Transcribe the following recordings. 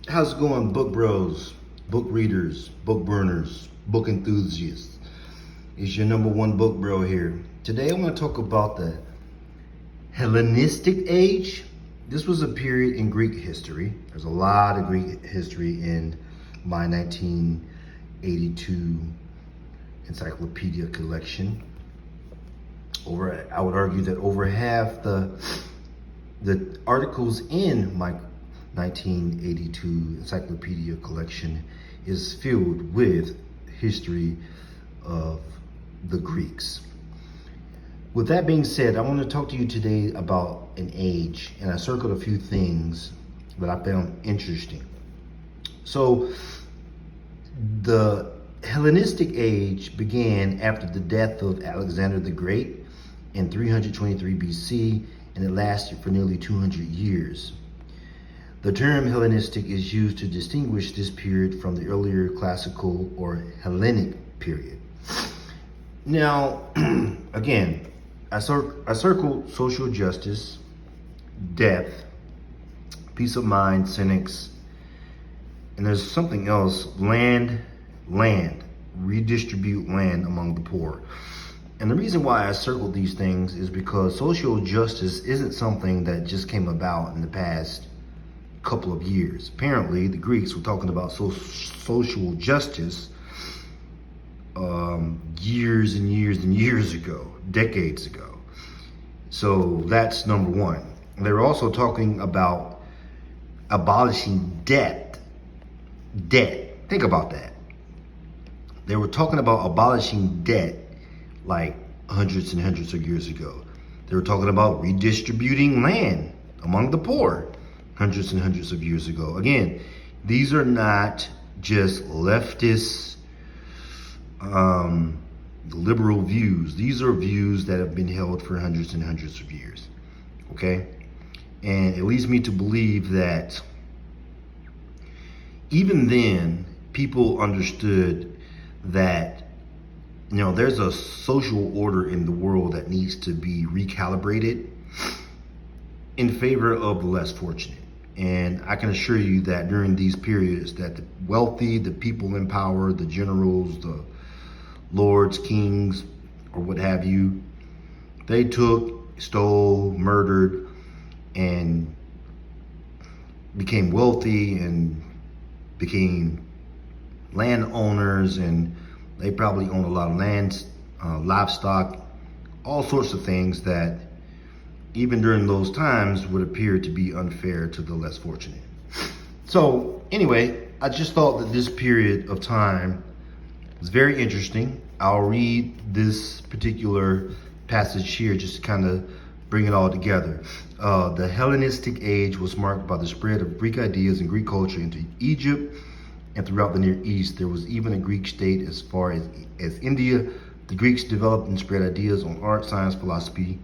How's it going, book bros, book readers, book burners, book enthusiasts? It's your number one book bro here. Today I want to talk about the Hellenistic Age. This was a period in Greek history. There's a lot of Greek history in my 1982 encyclopedia collection. I would argue that over half the articles in my 1982 encyclopedia collection is filled with history of the Greeks. With that being said, I want to talk to you today about an age, and I circled a few things that I found interesting. So, the Hellenistic Age began after the death of Alexander the Great in 323 BC, and it lasted for nearly 200 years. The term Hellenistic is used to distinguish this period from the earlier classical or Hellenic period. Now, again, I circled social justice, death, peace of mind, cynics, and there's something else, land, redistribute land among the poor. And the reason why I circled these things is because social justice isn't something that just came about in the past couple of years. Apparently, the Greeks were talking about social justice years and years and years ago, decades ago. So that's number one. They were also talking about abolishing debt. Think about that. They were talking about abolishing debt like hundreds and hundreds of years ago. They were talking about redistributing land among the poor hundreds and hundreds of years ago. Again, these are not just leftist, liberal views. These are views that have been held for hundreds and hundreds of years, okay? And it leads me to believe that even then, people understood that, you know, there's a social order in the world that needs to be recalibrated in favor of the less fortunate. And I can assure you that during these periods that the wealthy, the people in power, the generals, the lords, kings, or what have you, they took, stole, murdered, and became wealthy and became landowners, and they probably own a lot of land, livestock, all sorts of things that even during those times would appear to be unfair to the less fortunate. So anyway, I just thought that this period of time was very interesting. I'll read this particular passage here just to kind of bring it all together. The Hellenistic Age was marked by the spread of Greek ideas and Greek culture into Egypt and throughout the Near East. There was even a Greek state as far as India. The Greeks developed and spread ideas on art, science, philosophy,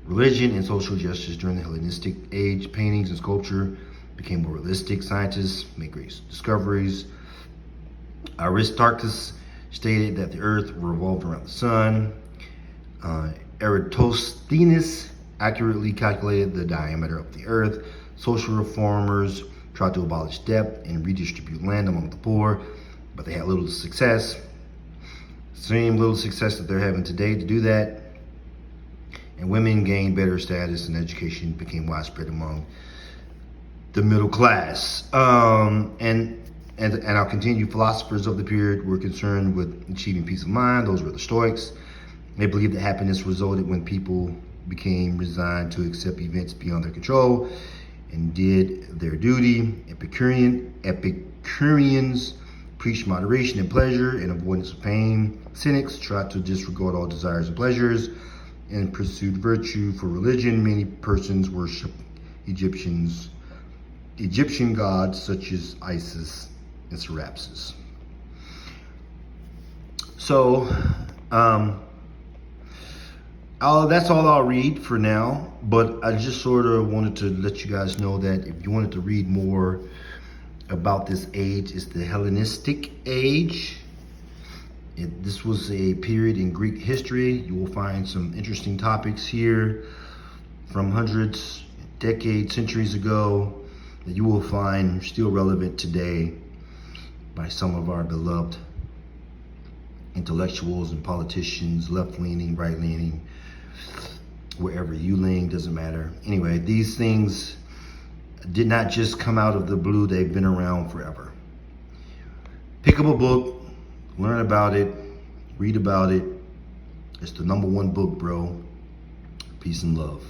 religion, and social justice during the Hellenistic Age. Paintings and sculpture became more realistic. Scientists made great discoveries. Aristarchus stated that the earth revolved around the sun. Eratosthenes accurately calculated the diameter of the earth. Social reformers tried to abolish debt and redistribute land among the poor, but they had little success. Same little success that they're having today to do that. And women gained better status, and education became widespread among the middle class. And I'll continue. Philosophers of the period were concerned with achieving peace of mind. Those were the Stoics. They believed that happiness resulted when people became resigned to accept events beyond their control and did their duty. Epicureans preached moderation and pleasure and avoidance of pain. Cynics tried to disregard all desires and pleasures and pursued virtue. For religion, many persons worshiped Egyptian gods such as Isis and Serapis. So, that's all I'll read for now, but I just sort of wanted to let you guys know that if you wanted to read more about this age, it's the Hellenistic Age. This was a period in Greek history. You will find some interesting topics here from hundreds, decades, centuries ago that you will find still relevant today by some of our beloved intellectuals and politicians, left-leaning, right-leaning, wherever you lean, doesn't matter. Anyway, these things did not just come out of the blue, they've been around forever. Pick up a book, learn about it, read about it. It's the #1 book, bro. Peace and love.